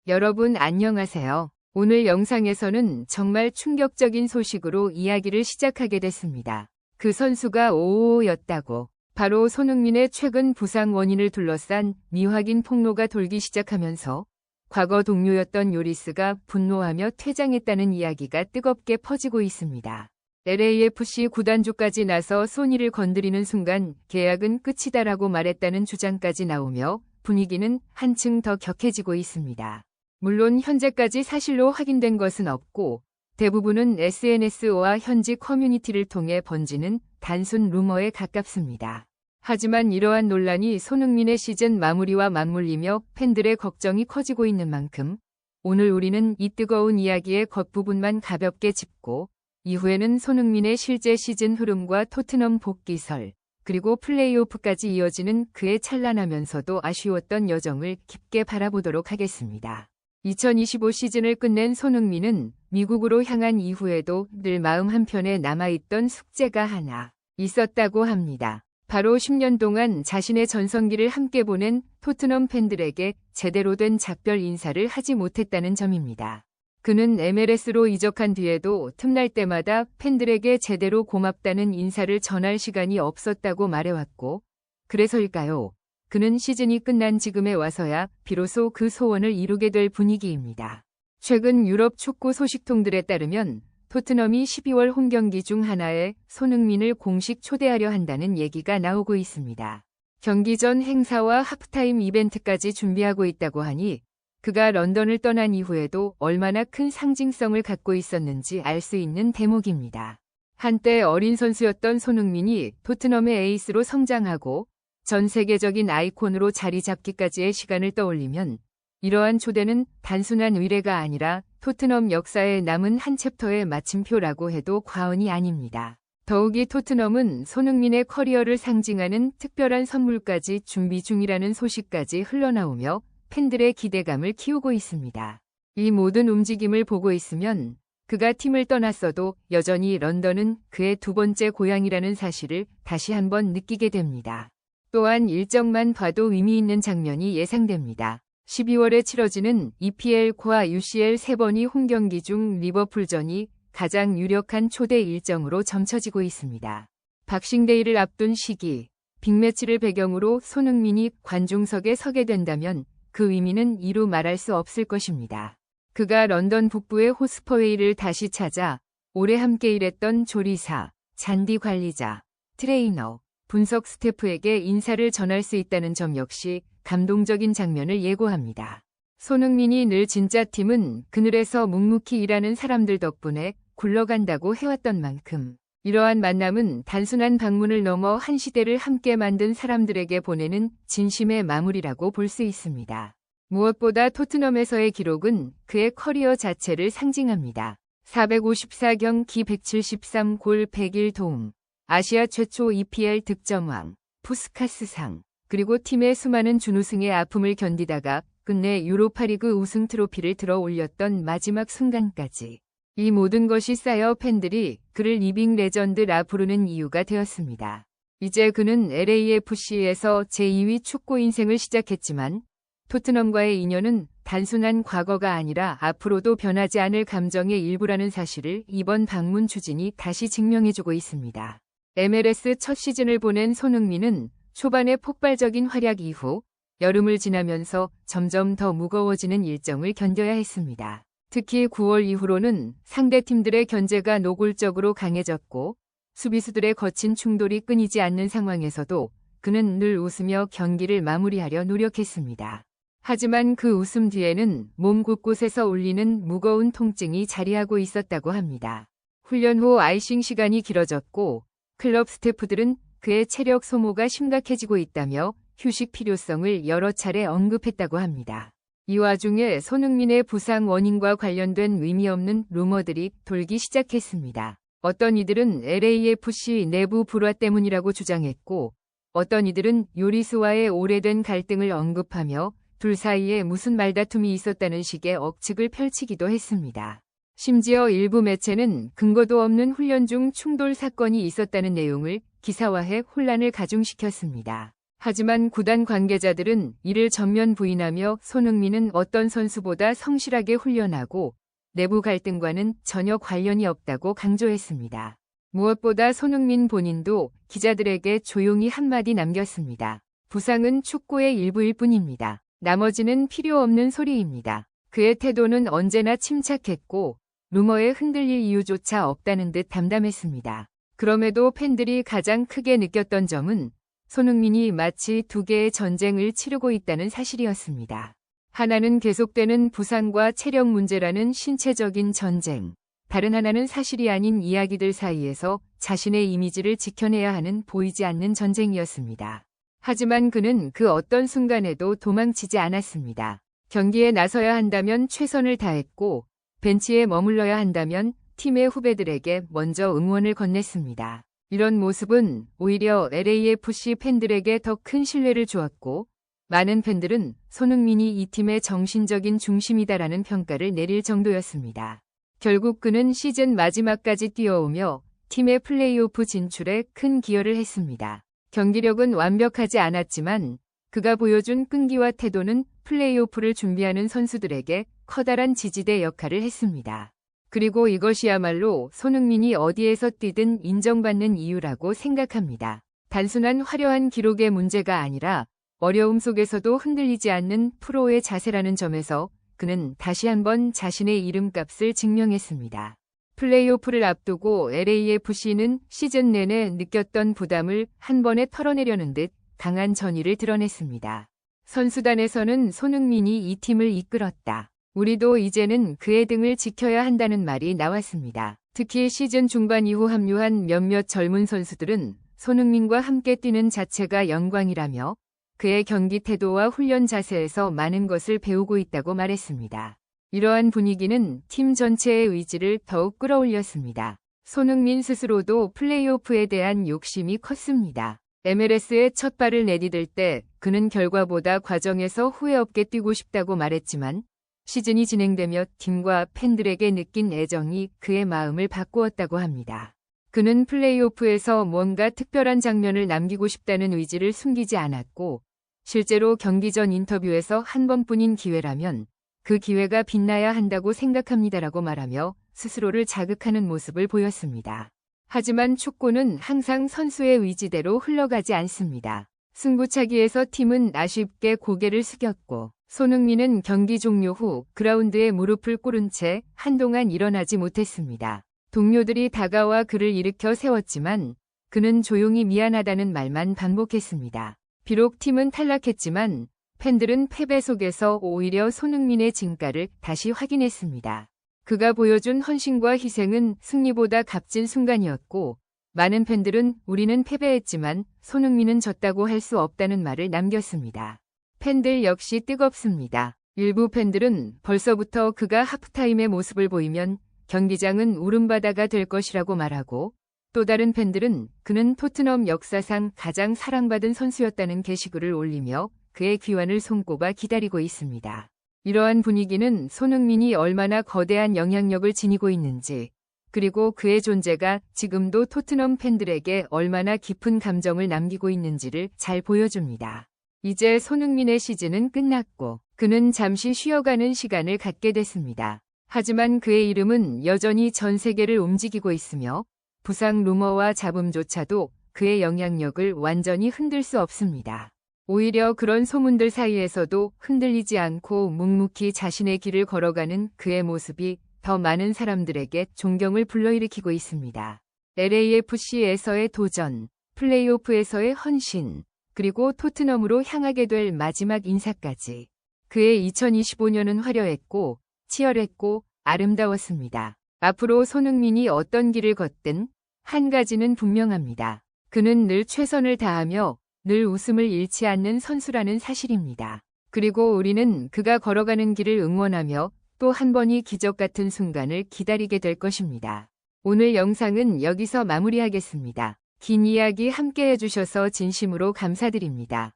여러분 안녕하세요. 오늘 영상에서는 정말 충격적인 소식으로 이야기를 시작하게 됐습니다. 그 선수가 오오오였다고. 바로 손흥민의 최근 부상 원인을 둘러싼 미확인 폭로가 돌기 시작하면서 과거 동료였던 요리스가 분노하며 퇴장했다는 이야기가 뜨겁게 퍼지고 있습니다. LAFC 구단주까지 나서 소니를 건드리는 순간 계약은 끝이다라고 말했다는 주장까지 나오며 분위기는 한층 더 격해지고 있습니다. 물론 현재까지 사실로 확인된 것은 없고 대부분은 SNS와 현지 커뮤니티를 통해 번지는 단순 루머에 가깝습니다. 하지만 이러한 논란이 손흥민의 시즌 마무리와 맞물리며 팬들의 걱정이 커지고 있는 만큼 오늘 우리는 이 뜨거운 이야기의 겉부분만 가볍게 짚고 이후에는 손흥민의 실제 시즌 흐름과 토트넘 복귀설 그리고 플레이오프까지 이어지는 그의 찬란하면서도 아쉬웠던 여정을 깊게 바라보도록 하겠습니다. 2025 시즌을 끝낸 손흥민은 미국으로 향한 이후에도 늘 마음 한편에 남아있던 숙제가 하나 있었다고 합니다. 바로 10년 동안 자신의 전성기를 함께 보낸 토트넘 팬들에게 제대로 된 작별 인사를 하지 못했다는 점입니다. 그는 MLS로 이적한 뒤에도 틈날 때마다 팬들에게 제대로 고맙다는 인사를 전할 시간이 없었다고 말해왔고, 그래서일까요? 그는 시즌이 끝난 지금에 와서야 비로소 그 소원을 이루게 될 분위기입니다. 최근 유럽 축구 소식통들에 따르면 토트넘이 12월 홈경기 중 하나에 손흥민을 공식 초대하려 한다는 얘기가 나오고 있습니다. 경기 전 행사와 하프타임 이벤트까지 준비하고 있다고 하니 그가 런던을 떠난 이후에도 얼마나 큰 상징성을 갖고 있었는지 알 수 있는 대목입니다. 한때 어린 선수였던 손흥민이 토트넘의 에이스로 성장하고 전 세계적인 아이콘으로 자리 잡기까지의 시간을 떠올리면 이러한 초대는 단순한 의례가 아니라 토트넘 역사에 남은 한 챕터의 마침표라고 해도 과언이 아닙니다. 더욱이 토트넘은 손흥민의 커리어를 상징하는 특별한 선물까지 준비 중이라는 소식까지 흘러나오며 팬들의 기대감을 키우고 있습니다. 이 모든 움직임을 보고 있으면 그가 팀을 떠났어도 여전히 런던은 그의 두 번째 고향이라는 사실을 다시 한번 느끼게 됩니다. 또한 일정만 봐도 의미 있는 장면이 예상됩니다. 12월에 치러지는 EPL과 UCL 3번이 홈경기 중 리버풀전이 가장 유력한 초대 일정으로 점쳐지고 있습니다. 박싱데이를 앞둔 시기, 빅매치를 배경으로 손흥민이 관중석에 서게 된다면 그 의미는 이루 말할 수 없을 것입니다. 그가 런던 북부의 호스퍼웨이를 다시 찾아 오래 함께 일했던 조리사, 잔디 관리자, 트레이너, 분석 스태프에게 인사를 전할 수 있다는 점 역시 감동적인 장면을 예고합니다. 손흥민이 늘 진짜 팀은 그늘에서 묵묵히 일하는 사람들 덕분에 굴러간다고 해왔던 만큼 이러한 만남은 단순한 방문을 넘어 한 시대를 함께 만든 사람들에게 보내는 진심의 마무리라고 볼 수 있습니다. 무엇보다 토트넘에서의 기록은 그의 커리어 자체를 상징합니다. 454경기 173골 101도움, 아시아 최초 EPL 득점왕, 푸스카스상, 그리고 팀의 수많은 준우승의 아픔을 견디다가 끝내 유로파리그 우승 트로피를 들어 올렸던 마지막 순간까지 이 모든 것이 쌓여 팬들이 그를 리빙 레전드라 부르는 이유가 되었습니다. 이제 그는 LAFC에서 제2위 축구 인생을 시작했지만 토트넘과의 인연은 단순한 과거가 아니라 앞으로도 변하지 않을 감정의 일부라는 사실을 이번 방문 추진이 다시 증명해주고 있습니다. MLS 첫 시즌을 보낸 손흥민은 초반의 폭발적인 활약 이후 여름을 지나면서 점점 더 무거워지는 일정을 견뎌야 했습니다. 특히 9월 이후로는 상대팀들의 견제가 노골적으로 강해졌고 수비수들의 거친 충돌이 끊이지 않는 상황에서도 그는 늘 웃으며 경기를 마무리하려 노력했습니다. 하지만 그 웃음 뒤에는 몸 곳곳에서 울리는 무거운 통증이 자리하고 있었다고 합니다. 훈련 후 아이싱 시간이 길어졌고 클럽 스태프들은 그의 체력 소모가 심각해지고 있다며 휴식 필요성을 여러 차례 언급했다고 합니다. 이 와중에 손흥민의 부상 원인과 관련된 의미 없는 루머들이 돌기 시작했습니다. 어떤 이들은 LAFC 내부 불화 때문이라고 주장했고 어떤 이들은 요리스와의 오래된 갈등을 언급하며 둘 사이에 무슨 말다툼이 있었다는 식의 억측을 펼치기도 했습니다. 심지어 일부 매체는 근거도 없는 훈련 중 충돌 사건이 있었다는 내용을 기사화해 혼란을 가중시켰습니다. 하지만 구단 관계자들은 이를 전면 부인하며 손흥민은 어떤 선수보다 성실하게 훈련하고 내부 갈등과는 전혀 관련이 없다고 강조했습니다. 무엇보다 손흥민 본인도 기자들에게 조용히 한마디 남겼습니다. 부상은 축구의 일부일 뿐입니다. 나머지는 필요 없는 소리입니다. 그의 태도는 언제나 침착했고 루머에 흔들릴 이유조차 없다는 듯 담담했습니다. 그럼에도 팬들이 가장 크게 느꼈던 점은 손흥민이 마치 두 개의 전쟁을 치르고 있다는 사실이었습니다. 하나는 계속되는 부상과 체력 문제라는 신체적인 전쟁, 다른 하나는 사실이 아닌 이야기들 사이에서 자신의 이미지를 지켜내야 하는 보이지 않는 전쟁이었습니다. 하지만 그는 그 어떤 순간에도 도망치지 않았습니다. 경기에 나서야 한다면 최선을 다했고 벤치에 머물러야 한다면 팀의 후배들에게 먼저 응원을 건넸습니다. 이런 모습은 오히려 LAFC 팬들에게 더 큰 신뢰를 주었고 많은 팬들은 손흥민이 이 팀의 정신적인 중심이다라는 평가를 내릴 정도였습니다. 결국 그는 시즌 마지막까지 뛰어오며 팀의 플레이오프 진출에 큰 기여를 했습니다. 경기력은 완벽하지 않았지만 그가 보여준 끈기와 태도는 플레이오프를 준비하는 선수들에게 커다란 지지대 역할을 했습니다. 그리고 이것이야말로 손흥민이 어디에서 뛰든 인정받는 이유라고 생각합니다. 단순한 화려한 기록의 문제가 아니라 어려움 속에서도 흔들리지 않는 프로의 자세라는 점에서 그는 다시 한번 자신의 이름값을 증명했습니다. 플레이오프를 앞두고 LAFC는 시즌 내내 느꼈던 부담을 한 번에 털어내려는 듯 강한 전의를 드러냈습니다. 선수단에서는 손흥민이 이 팀을 이끌었다. 우리도 이제는 그의 등을 지켜야 한다는 말이 나왔습니다. 특히 시즌 중반 이후 합류한 몇몇 젊은 선수들은 손흥민과 함께 뛰는 자체가 영광이라며 그의 경기 태도와 훈련 자세에서 많은 것을 배우고 있다고 말했습니다. 이러한 분위기는 팀 전체의 의지를 더욱 끌어올렸습니다. 손흥민 스스로도 플레이오프에 대한 욕심이 컸습니다. MLS에 첫 발을 내디딜 때 그는 결과보다 과정에서 후회 없게 뛰고 싶다고 말했지만 시즌이 진행되며 팀과 팬들에게 느낀 애정이 그의 마음을 바꾸었다고 합니다. 그는 플레이오프에서 뭔가 특별한 장면을 남기고 싶다는 의지를 숨기지 않았고 실제로 경기 전 인터뷰에서 한 번뿐인 기회라면 그 기회가 빛나야 한다고 생각합니다라고 말하며 스스로를 자극하는 모습을 보였습니다. 하지만 축구는 항상 선수의 의지대로 흘러가지 않습니다. 승부차기에서 팀은 아쉽게 고개를 숙였고 손흥민은 경기 종료 후 그라운드에 무릎을 꿇은 채 한동안 일어나지 못했습니다. 동료들이 다가와 그를 일으켜 세웠지만 그는 조용히 미안하다는 말만 반복했습니다. 비록 팀은 탈락했지만 팬들은 패배 속에서 오히려 손흥민의 진가를 다시 확인했습니다. 그가 보여준 헌신과 희생은 승리보다 값진 순간이었고 많은 팬들은 우리는 패배했지만 손흥민은 졌다고 할 수 없다는 말을 남겼습니다. 팬들 역시 뜨겁습니다. 일부 팬들은 벌써부터 그가 하프타임의 모습을 보이면 경기장은 울음바다가 될 것이라고 말하고 또 다른 팬들은 그는 토트넘 역사상 가장 사랑받은 선수였다는 게시글을 올리며 그의 귀환을 손꼽아 기다리고 있습니다. 이러한 분위기는 손흥민이 얼마나 거대한 영향력을 지니고 있는지 그리고 그의 존재가 지금도 토트넘 팬들에게 얼마나 깊은 감정을 남기고 있는지를 잘 보여줍니다. 이제 손흥민의 시즌은 끝났고 그는 잠시 쉬어가는 시간을 갖게 됐습니다. 하지만 그의 이름은 여전히 전 세계를 움직이고 있으며 부상 루머와 잡음조차도 그의 영향력을 완전히 흔들 수 없습니다. 오히려 그런 소문들 사이에서도 흔들리지 않고 묵묵히 자신의 길을 걸어가는 그의 모습이 더 많은 사람들에게 존경을 불러일으키고 있습니다. LAFC에서의 도전, 플레이오프에서의 헌신, 그리고 토트넘으로 향하게 될 마지막 인사까지. 그의 2025년은 화려했고 치열했고 아름다웠습니다. 앞으로 손흥민이 어떤 길을 걷든 한 가지는 분명합니다. 그는 늘 최선을 다하며 늘 웃음을 잃지 않는 선수라는 사실입니다. 그리고 우리는 그가 걸어가는 길을 응원하며 또 한 번이 기적 같은 순간을 기다리게 될 것입니다. 오늘 영상은 여기서 마무리하겠습니다. 긴 이야기 함께 해주셔서 진심으로 감사드립니다.